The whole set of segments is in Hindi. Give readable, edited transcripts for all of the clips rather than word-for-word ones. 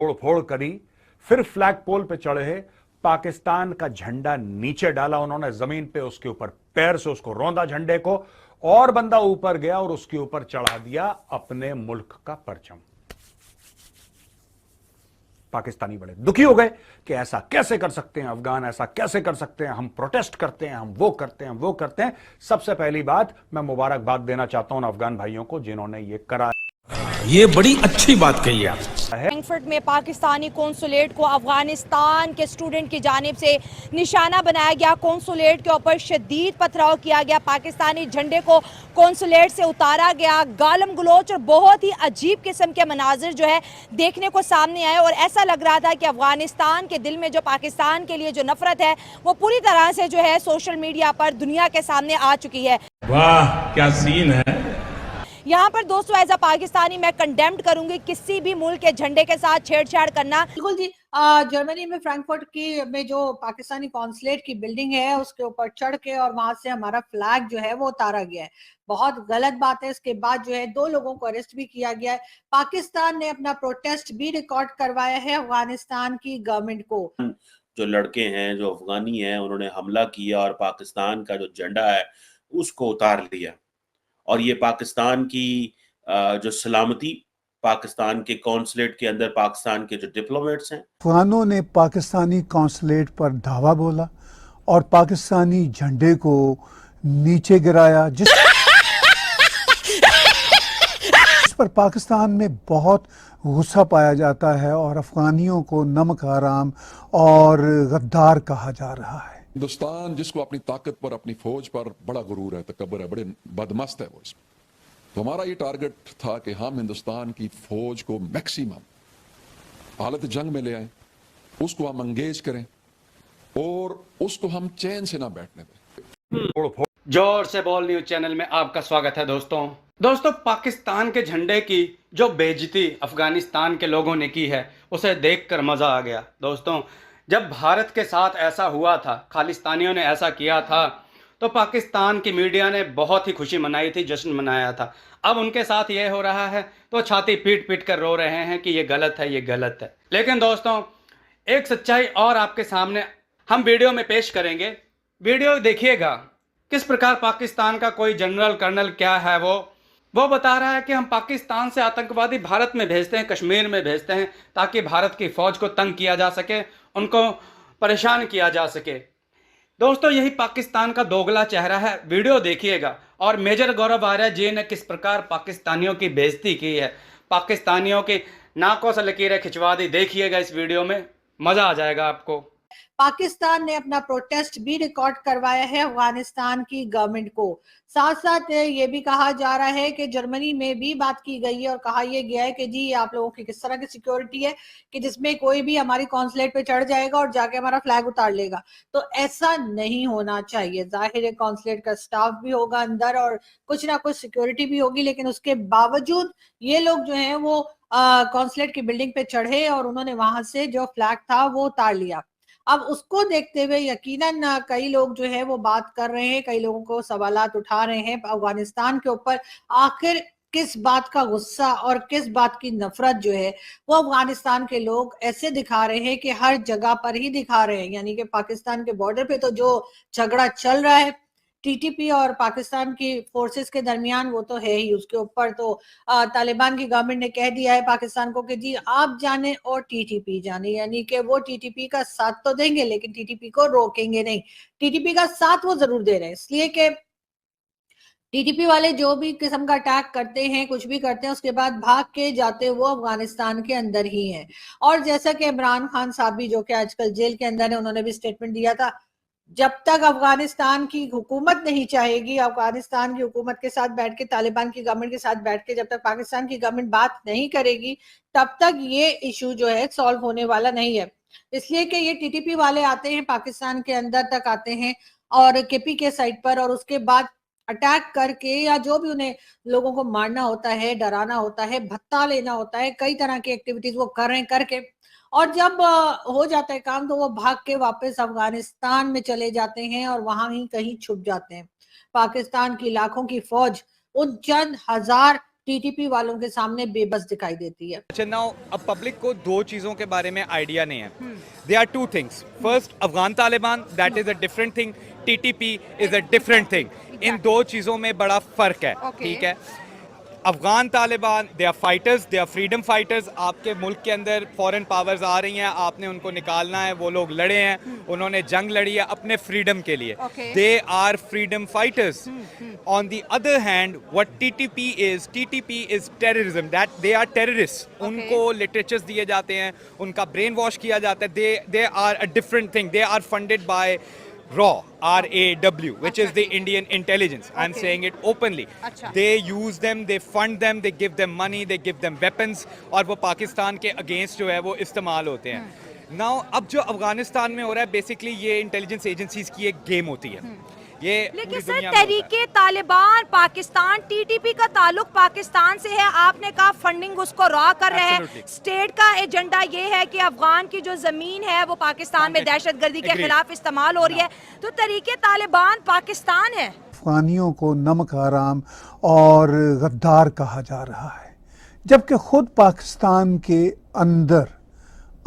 तोड़ फोड़ करी, फिर फ्लैग पोल पे चढ़े, पाकिस्तान का झंडा नीचे डाला उन्होंने जमीन पे, उसके ऊपर पैर से उसको रौंदा झंडे को, और बंदा ऊपर गया और उसके ऊपर चढ़ा दिया अपने मुल्क का परचम। पाकिस्तानी बड़े दुखी हो गए कि ऐसा कैसे कर सकते हैं अफगान, ऐसा कैसे कर सकते हैं, हम प्रोटेस्ट करते हैं, हम वो करते हैं, हम वो करते हैं। सबसे पहली बात, मैं मुबारकबाद देना चाहता हूं अफगान भाइयों को जिन्होंने ये करा। ये बड़ी अच्छी बात कही आप। फ्रैंकफर्ट में पाकिस्तानी कौंसुलेट को अफगानिस्तान के स्टूडेंट की जानिब से निशाना बनाया गया। कौंसुलेट के ऊपर शदीद पथराव किया गया, पाकिस्तानी झंडे को कौंसुलेट से उतारा गया, गालम गलोच और बहुत ही अजीब किस्म के मनाजिर जो है देखने को सामने आए। और ऐसा लग रहा था कि अफगानिस्तान के दिल में जो पाकिस्तान के लिए जो नफरत है वो पूरी तरह से जो है सोशल मीडिया पर दुनिया के सामने आ चुकी है। वाह क्या सीन है। यहाँ पर दोस्तों एज अ पाकिस्तानी मैं कंडेम्ड करूंगी किसी भी मुल्क के झंडे के साथ छेड़छाड़ करना। बिल्कुल जी, जर्मनी में फ्रैंकफर्ट की में जो पाकिस्तानी कॉन्सुलेट की बिल्डिंग है उसके ऊपर चढ़ के और वहां से हमारा फ्लैग जो है वो उतारा गया है, बहुत गलत बात है। इसके बाद जो है 2 लोगों को अरेस्ट भी किया गया है। पाकिस्तान ने अपना प्रोटेस्ट भी रिकॉर्ड करवाया है अफगानिस्तान की गवर्नमेंट को। जो लड़के हैं, जो अफगानी हैं, उन्होंने हमला किया और पाकिस्तान का जो झंडा है उसको उतार लिया। और ये पाकिस्तान की जो सलामती, पाकिस्तान के कॉन्सुलेट के अंदर पाकिस्तान के जो डिप्लोमेट्स हैं, अफगानों ने पाकिस्तानी कॉन्सुलेट पर धावा बोला और पाकिस्तानी झंडे को नीचे गिराया, जिस पर पाकिस्तान में बहुत गुस्सा पाया जाता है और अफगानियों को नमक हराम और गद्दार कहा जा रहा है। हिंदुस्तान जिसको अपनी ताकत पर, अपनी फौज पर बड़ा गुरूर है, तकब्बुर है, बड़े बदमस्त है वो इसमें। तो हमारा ये टारगेट था कि हम हिंदुस्तान की फौज को मैक्सिमम हालत जंग में ले आए, उसको हम अंगेज करें और उसको हम चैन से ना बैठने दें। जोर से बोल न्यूज चैनल में आपका स्वागत है दोस्तों पाकिस्तान के झंडे की जो बेइज्जती अफगानिस्तान के लोगों ने की है उसे देखकर मजा आ गया। दोस्तों जब भारत के साथ ऐसा हुआ था, खालिस्तानियों ने ऐसा किया था, तो पाकिस्तान की मीडिया ने बहुत ही खुशी मनाई थी, जश्न मनाया था। अब उनके साथ ये हो रहा है तो छाती पीट पीट कर रो रहे हैं कि ये गलत है, ये गलत है। लेकिन दोस्तों एक सच्चाई और आपके सामने हम वीडियो में पेश करेंगे, वीडियो देखिएगा। किस प्रकार पाकिस्तान का कोई जनरल कर्नल क्या है वो बता रहा है कि हम पाकिस्तान से आतंकवादी भारत में भेजते हैं, कश्मीर में भेजते हैं, ताकि भारत की फौज को तंग किया जा सके, उनको परेशान किया जा सके। दोस्तों यही पाकिस्तान का दोगला चेहरा है। वीडियो देखिएगा और मेजर गौरव आर्य जी ने किस प्रकार पाकिस्तानियों की बेइज्जती की है, पाकिस्तानियों की नाकों से लकीरें खिंचवा दी। देखिएगा इस वीडियो में, मजा आ जाएगा आपको। पाकिस्तान ने अपना प्रोटेस्ट भी रिकॉर्ड करवाया है अफगानिस्तान की गवर्नमेंट को। साथ साथ ये भी कहा जा रहा है कि जर्मनी में भी बात की गई है और कहा यह गया है कि जी आप लोगों की किस तरह की सिक्योरिटी है कि जिसमें कोई भी हमारी कॉन्सुलेट पे चढ़ जाएगा और जाके हमारा फ्लैग उतार लेगा। तो ऐसा नहीं होना चाहिए। जाहिर है कॉन्सुलेट का स्टाफ भी होगा अंदर और कुछ ना कुछ सिक्योरिटी भी होगी, लेकिन उसके बावजूद ये लोग जो है वो कॉन्सुलेट की बिल्डिंग पे चढ़े और उन्होंने वहां से जो फ्लैग था वो उतार लिया। अब उसको देखते हुए यकीनन कई लोग जो है वो बात कर रहे हैं, कई लोगों को सवालात उठा रहे हैं अफगानिस्तान के ऊपर। आखिर किस बात का गुस्सा और किस बात की नफरत जो है वो अफगानिस्तान के लोग ऐसे दिखा रहे हैं कि हर जगह पर ही दिखा रहे हैं। यानी कि पाकिस्तान के बॉर्डर पे तो जो झगड़ा चल रहा है टीटीपी और पाकिस्तान की फोर्सेस के दरमियान, वो तो है ही। उसके ऊपर तो तालिबान की गवर्नमेंट ने कह दिया है पाकिस्तान को कि जी आप जाने और टीटीपी जाने, यानी कि वो टीटीपी का साथ तो देंगे लेकिन टीटीपी को रोकेंगे नहीं। टीटीपी का साथ वो जरूर दे रहे हैं, इसलिए कि टीटीपी वाले जो भी किस्म का अटैक करते हैं, कुछ भी करते हैं, उसके बाद भाग के जाते वो अफगानिस्तान के अंदर ही हैं। और जैसा कि इमरान खान साहब भी जो कि आजकल जेल के अंदर है, उन्होंने भी स्टेटमेंट दिया था, जब तक अफगानिस्तान की हुकूमत नहीं चाहेगी, अफगानिस्तान की हुकूमत के साथ बैठ के, तालिबान की गवर्नमेंट के साथ बैठ के जब तक पाकिस्तान की गवर्नमेंट बात नहीं करेगी, तब तक ये इशू जो है सॉल्व होने वाला नहीं है। इसलिए कि ये टीटीपी वाले आते हैं पाकिस्तान के अंदर तक आते हैं और केपी के साइड पर, और उसके बाद अटैक करके या जो भी उन्हें लोगों को मारना होता है, डराना होता है, भत्ता लेना होता है, कई तरह की एक्टिविटीज वो कर रहे हैं करके, और जब हो जाता है काम तो वो भाग के वापस अफगानिस्तान में चले जाते हैं और वहां ही कहीं छुप जाते हैं। पाकिस्तान की लाखों की फौज उन चंद हजार टीटीपी वालों के सामने बेबस दिखाई देती है। अच्छा, नाउ अब पब्लिक को दो चीज़ों के बारे में आइडिया नहीं है। They are two things. First, Afghan Taliban, that is a different thing. TTP is a different thing. इन दो चीज़ों में बड़ा फर्क है। ठीक है, Afghan Taliban they are fighters, they are freedom fighters. आपके मुल्क के अंदर फॉरेन पावर्स आ रही हैं, आपने उनको निकालना है। वो लोग लड़े हैं, उन्होंने जंग लड़ी है अपने फ्रीडम के लिए। They are freedom fighters. On the other hand, what TTP is terrorism, that they are terrorist. उनको लिटरेचर्स दिए जाते हैं, उनका ब्रेन वॉश किया जाता है। They are a different thing. They are funded by RAW, RAW, which is the Indian intelligence. I'm saying it openly. They use them, they fund them, they give them money, they give them weapons, और वो पाकिस्तान के अगेंस्ट जो है वो इस्तेमाल होते हैं। Now, अब जो अफगानिस्तान में हो रहा है, बेसिकली ये इंटेलिजेंस एजेंसीज की एक गेम होती है। ये लेकिन सर, तहरीके तालिबान पाकिस्तान, टीटीपी का ताल्लुक पाकिस्तान से है। आपने कहा फंडिंग उसको रॉ कर रहे हैं। स्टेट का एजेंडा ये है कि अफगान की जो जमीन है वो पाकिस्तान में दहशतगर्दी के खिलाफ इस्तेमाल हो रही है, तो तहरीके तालिबान पाकिस्तान है। अफगानियों को नमक हराम और गद्दार कहा जा रहा है, जबकि खुद पाकिस्तान के अंदर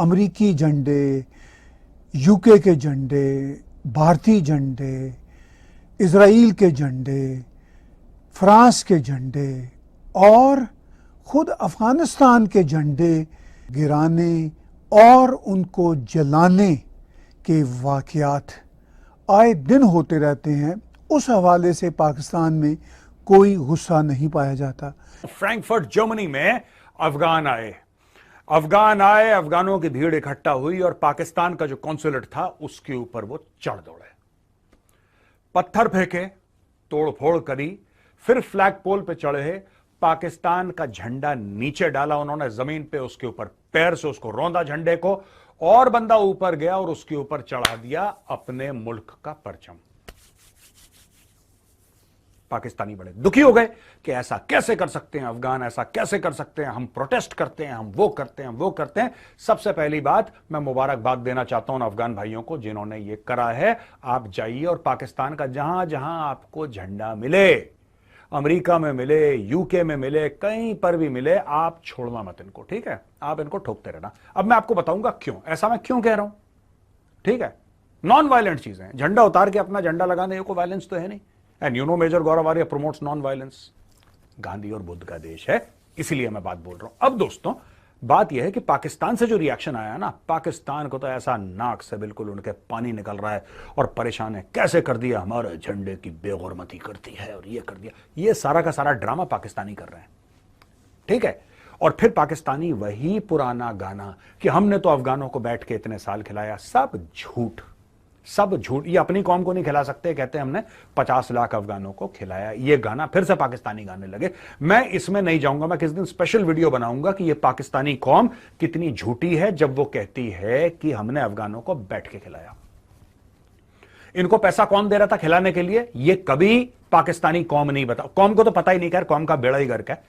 अमरीकी झंडे, यूके के झंडे, भारतीय झंडे, इज़राइल के झंडे, फ्रांस के झंडे और खुद अफ़गानिस्तान के झंडे गिराने और उनको जलाने के वाक़यात आए दिन होते रहते हैं। उस हवाले से पाकिस्तान में कोई गुस्सा नहीं पाया जाता। फ्रैंकफर्ट जर्मनी में अफगान आए, अफगानों की भीड़ इकट्ठा हुई और पाकिस्तान का जो कॉन्सुलेट था उसके ऊपर वो चढ़ दौड़े, पत्थर फेंके, तोड़फोड़ करी, फिर फ्लैग पोल पे चढ़े, पाकिस्तान का झंडा नीचे डाला उन्होंने जमीन पे, उसके ऊपर पैर से उसको रौंदा झंडे को, और बंदा ऊपर गया और उसके ऊपर चढ़ा दिया अपने मुल्क का परचम। पाकिस्तानी बड़े दुखी हो गए कि ऐसा कैसे कर सकते हैं अफगान, ऐसा कैसे कर सकते हैं, हम प्रोटेस्ट करते हैं, हम वो करते हैं, हम वो करते हैं। सबसे पहली बात, मैं मुबारकबाद देना चाहता हूं अफगान भाइयों को जिन्होंने ये करा है। आप जाइए और पाकिस्तान का जहां जहां आपको झंडा मिले, अमेरिका में मिले, यूके में मिले, कहीं पर भी मिले, आप छोड़ना मत इनको, ठीक है? आप इनको ठोकते रहना। अब मैं आपको बताऊंगा क्यों ऐसा मैं क्यों कह रहा हूं, ठीक है? नॉन वायलेंट चीजें हैं, झंडा उतार के अपना झंडा लगाने को वायलेंस तो है नहीं। And you know major Gaurav Arya promotes non violence. Gandhi और बुद्ध का देश है, इसीलिए मैं बात बोल रहा हूं। अब दोस्तों, बात यह है कि पाकिस्तान से जो रिएक्शन आया ना, पाकिस्तान को तो ऐसा नाक से बिल्कुल उनके पानी निकल रहा है और परेशान है, कैसे कर दिया, हमारे झंडे की बेगुरमती करती है और ये कर दिया। ये सारा का सारा ड्रामा पाकिस्तानी कर रहे हैं, ठीक है? और फिर पाकिस्तानी वही पुराना गाना कि हमने तो अफगानों को बैठ के इतने साल खिलाया, सब झूठ, सब झूठ। ये अपनी कौम को नहीं खिला सकते, कहते हैं हमने 50 लाख अफगानों को खिलाया। ये गाना फिर से पाकिस्तानी गाने लगे। मैं इसमें नहीं जाऊंगा, मैं किस दिन स्पेशल वीडियो बनाऊंगा कि ये पाकिस्तानी कौम कितनी झूठी है जब वो कहती है कि हमने अफगानों को बैठ के खिलाया। इनको पैसा कौन दे रहा था खिलाने के लिए, ये कभी पाकिस्तानी कौम नहीं बता। कौम को तो पता ही नहीं, खैर कौम का बेड़ा ही गर्क है,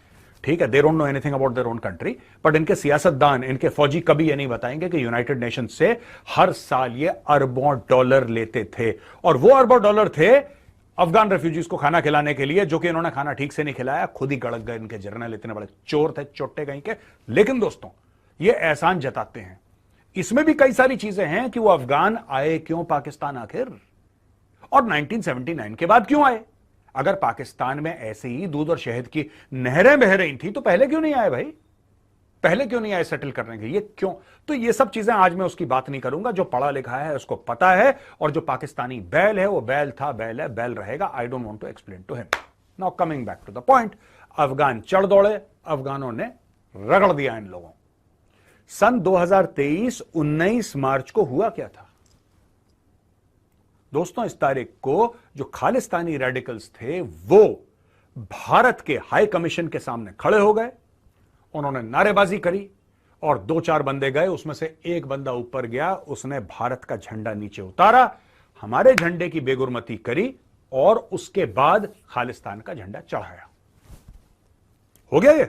ठीक है? They don't know anything about their own country. But इनके सियासतदान, इनके फौजी कभी ये नहीं बताएंगे कि यूनाइटेड नेशन से हर साल ये अरबों डॉलर लेते थे, और वो अरबों डॉलर थे अफगान रेफ्यूजीज को खाना खिलाने के लिए, जो कि इन्होंने खाना ठीक से नहीं खिलाया, खुद ही गड़क गए इनके जर्नल, इतने बड़े चोर थे, चोट्टे कहीं के। लेकिन दोस्तों, ये एहसान जताते हैं। इसमें भी कई सारी चीजें हैं कि वो अफगान आए क्यों पाकिस्तान आखिर, और 1979 के बाद क्यों आए। अगर पाकिस्तान में ऐसे ही दूध और शहद की नहरें बह रही थी तो पहले क्यों नहीं आए भाई, पहले क्यों नहीं आए सेटल करने के लिए, क्यों? तो ये सब चीजें आज मैं उसकी बात नहीं करूंगा। जो पढ़ा लिखा है उसको पता है, और जो पाकिस्तानी बैल है वो बैल था, बैल है, बैल रहेगा। I don't want to explain to him. Now coming back to the point, Afghan चढ़ दौड़े, अफगानों ने रगड़ दिया इन लोगों। सन 2023 19 मार्च को हुआ क्या था दोस्तों? इस तारीख को जो खालिस्तानी रेडिकल्स थे वो भारत के हाई कमीशन के सामने खड़े हो गए, उन्होंने नारेबाजी करी, और 2-4 बंदे गए, उसमें से एक बंदा ऊपर गया, उसने भारत का झंडा नीचे उतारा, हमारे झंडे की बेगुरमती करी, और उसके बाद खालिस्तान का झंडा चढ़ाया। हो गया ये,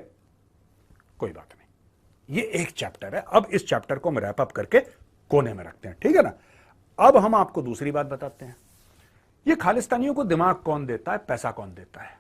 कोई बात नहीं। ये एक चैप्टर है। अब इस चैप्टर को हम रैप अप करके कोने में रखते हैं, ठीक है ना? अब हम आपको दूसरी बात बताते हैं। ये खालिस्तानियों को दिमाग कौन देता है, पैसा कौन देता है?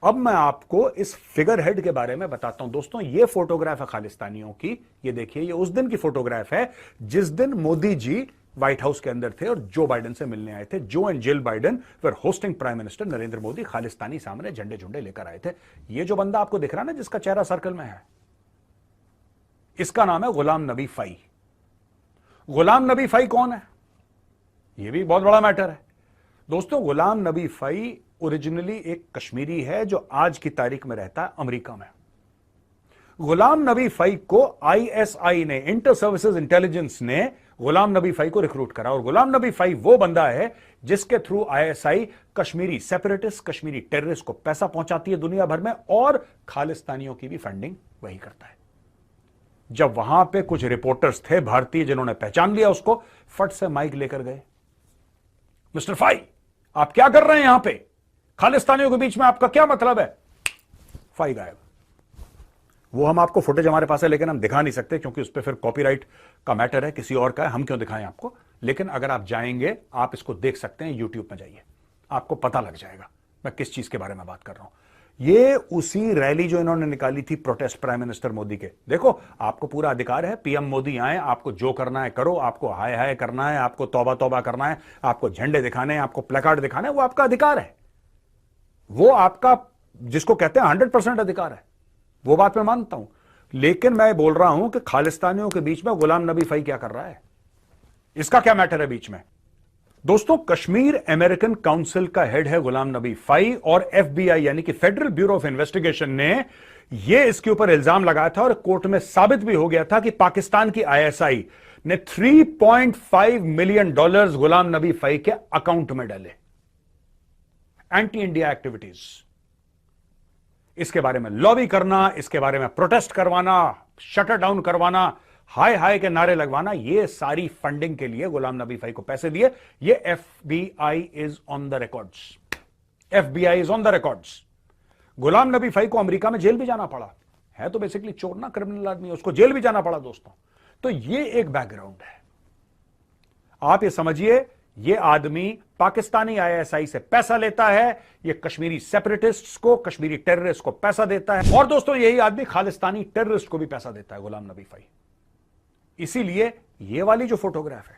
अब मैं आपको इस फिगर हेड के बारे में बताता हूं। दोस्तों, ये फोटोग्राफ है खालिस्तानियों की। ये देखिए, ये उस दिन की फोटोग्राफ है जिस दिन मोदी जी व्हाइट हाउस के अंदर थे और जो बाइडेन से मिलने आए थे। जो and Jill Biden were hosting prime minister Narendra Modi. Khalistani सामने झंडे झुंडे लेकर आए थे। ये जो बंदा आपको दिख रहा है ना, जिसका चेहरा सर्कल में है, इसका नाम है गुलाम नबी फई। गुलाम नबी फई कौन है? यह भी बहुत बड़ा मैटर है दोस्तों। गुलाम नबी फई ओरिजिनली एक कश्मीरी है जो आज की तारीख में रहता है अमेरिका में। गुलाम नबी फई को आईएसआई ने, इंटर सर्विसेज इंटेलिजेंस ने गुलाम नबी फई को रिक्रूट करा। और गुलाम नबी फई वो बंदा है जिसके through ISI Kashmiri separatist, Kashmiri terrorist को पैसा पहुंचाती है दुनिया भर में, और खालिस्तानियों की भी फंडिंग वही करता है। जब वहां पे कुछ रिपोर्टर्स थे भारतीय जिन्होंने पहचान लिया उसको, फट से माइक लेकर गए, मिस्टर फई आप क्या कर रहे हैं यहां पे? खालिस्तानियों के बीच में आपका क्या मतलब है? फाई गायब। वो हम आपको फुटेज हमारे पास है लेकिन हम दिखा नहीं सकते क्योंकि उस पर फिर कॉपीराइट का मैटर है, किसी और का है, हम क्यों दिखाएं आपको। लेकिन अगर आप जाएंगे, आप इसको देख सकते हैं, यूट्यूब में जाइए, आपको पता लग जाएगा मैं किस चीज के बारे में बात कर रहा हूं। ये उसी रैली जो इन्होंने निकाली थी प्रोटेस्ट प्राइम मिनिस्टर मोदी के। देखो, आपको पूरा अधिकार है, पीएम मोदी आए, आपको जो करना है करो, आपको हाय हाय करना है, आपको तौबा तौबा करना है, आपको झंडे दिखाने हैं, आपको प्लेकार्ड दिखाना है, वो आपका अधिकार है। वो आपका, जिसको कहते हैं 100% अधिकार है, वो बात मैं मानता हूं। लेकिन मैं बोल रहा हूं कि खालिस्तानियों के बीच में गुलाम नबी फई क्या कर रहा है, इसका क्या मैटर है बीच में। दोस्तों, कश्मीर अमेरिकन काउंसिल का हेड है गुलाम नबी फई, और एफबीआई यानी कि फेडरल ब्यूरो ऑफ इन्वेस्टिगेशन ने यह इसके ऊपर इल्जाम लगाया था और कोर्ट में साबित भी हो गया था कि पाकिस्तान की आईएसआई ने $3.5 मिलियन गुलाम नबी फई के अकाउंट में डाले। एंटी इंडिया एक्टिविटीज, इसके बारे में लॉबी करना, इसके बारे में प्रोटेस्ट करवाना, शटर डाउन करवाना, हाय हाय के नारे लगवाना, ये सारी फंडिंग के लिए गुलाम नबी फई को पैसे दिए। ये FBI is on the records. FBI is on the records. Ghulam Nabi Fai को अमेरिका में जेल भी जाना पड़ा है, तो बेसिकली चोर ना, क्रिमिनल आदमी, उसको जेल भी जाना पड़ा दोस्तों। तो ये एक बैकग्राउंड है। आप ये समझिए, ये आदमी पाकिस्तानी आईएसआई से पैसा लेता है, ये कश्मीरी सेपरेटिस्ट्स को, कश्मीरी टेररिस्ट को पैसा देता है, और दोस्तों यही आदमी खालिस्तानी टेररिस्ट को भी पैसा देता है, गुलाम नबी फई। इसीलिए ये वाली जो फोटोग्राफ है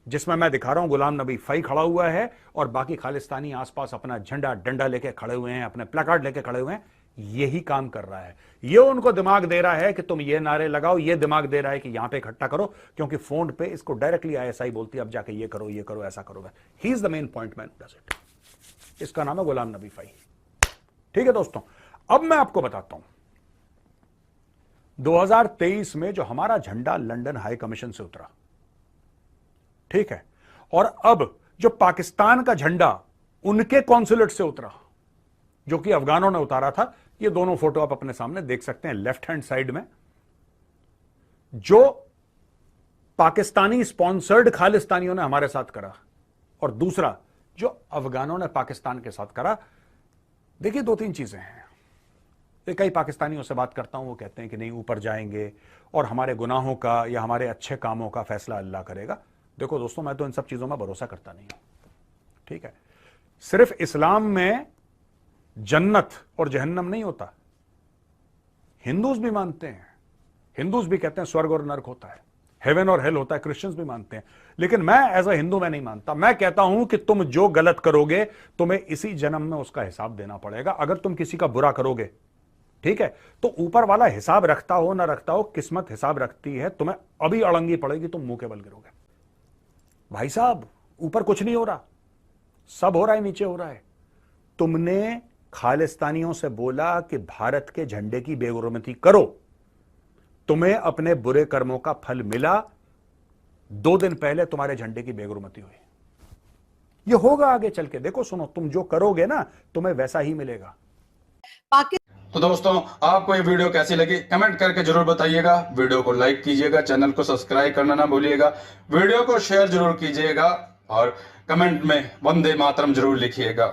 जिसमें मैं दिखा रहा हूं गुलाम नबी फई खड़ा हुआ है और बाकी खालिस्तानी आसपास अपना झंडा डंडा लेके खड़े हुए हैं, अपने प्लेकार्ड लेके खड़े हुए हैं, यही काम कर रहा है। ये उनको दिमाग दे रहा है कि तुम ये नारे लगाओ, ये दिमाग दे रहा है कि यहां पे इकट्ठा करो, क्योंकि फोन पे इसको डायरेक्टली आईएसआई बोलती है अब जाके ये करो, ऐसा करो। He is the main point man does it. इसका नाम है गुलाम नबी फई। ठीक है दोस्तों, अब मैं आपको बताता हूं 2023 में जो हमारा झंडा लंदन हाई कमीशन से उतरा, ठीक है, और अब जो पाकिस्तान का झंडा उनके कॉन्सुलेट से उतरा, जो कि अफगानों ने उतारा था। ये दोनों फोटो आप अपने सामने देख सकते हैं। लेफ्ट हैंड साइड में जो पाकिस्तानी स्पॉन्सर्ड खालिस्तानियों ने हमारे साथ करा, और दूसरा जो अफगानों ने पाकिस्तान के साथ करा। देखिए, दो तीन चीजें हैं। कई पाकिस्तानियों से बात करता हूं, वो कहते हैं कि नहीं, ऊपर जाएंगे और हमारे गुनाहों का या हमारे अच्छे कामों का फैसला अल्लाह करेगा। देखो दोस्तों, मैं तो इन सब चीजों में भरोसा करता नहीं हूं। ठीक है, सिर्फ इस्लाम में जन्नत और जहन्नम नहीं होता, हिंदूज भी मानते हैं। हिंदूज भी कहते हैं स्वर्ग और नर्क होता है, हेवन और हेल होता है, क्रिश्चियंस भी मानते हैं। लेकिन मैं एज अ हिंदू मैं नहीं मानता। मैं कहता हूं कि तुम जो गलत करोगे तुम्हें इसी जन्म में उसका हिसाब देना पड़ेगा। अगर तुम किसी का बुरा करोगे, ठीक है, तो ऊपर वाला हिसाब रखता हो ना रखता हो, किस्मत हिसाब रखती है। तुम्हें अभी अड़ंगी पड़ेगी, तुम मुंह के बल गिरोगे। भाई साहब, ऊपर कुछ नहीं हो रहा, सब हो रहा है नीचे हो रहा है। तुमने खालिस्तानियों से बोला कि भारत के झंडे की बेगुरमती करो, तुम्हें अपने बुरे कर्मों का फल मिला। 2 दिन पहले तुम्हारे झंडे की बेगुरमती हुई। ये होगा आगे चल के, देखो सुनो, तुम जो करोगे ना तुम्हें वैसा ही मिलेगा। तो दोस्तों, आपको ये वीडियो कैसी लगी कमेंट करके जरूर बताइएगा। वीडियो को लाइक कीजिएगा, चैनल को सब्सक्राइब करना ना भूलिएगा, वीडियो को शेयर जरूर कीजिएगा और कमेंट में वंदे मातरम जरूर लिखिएगा।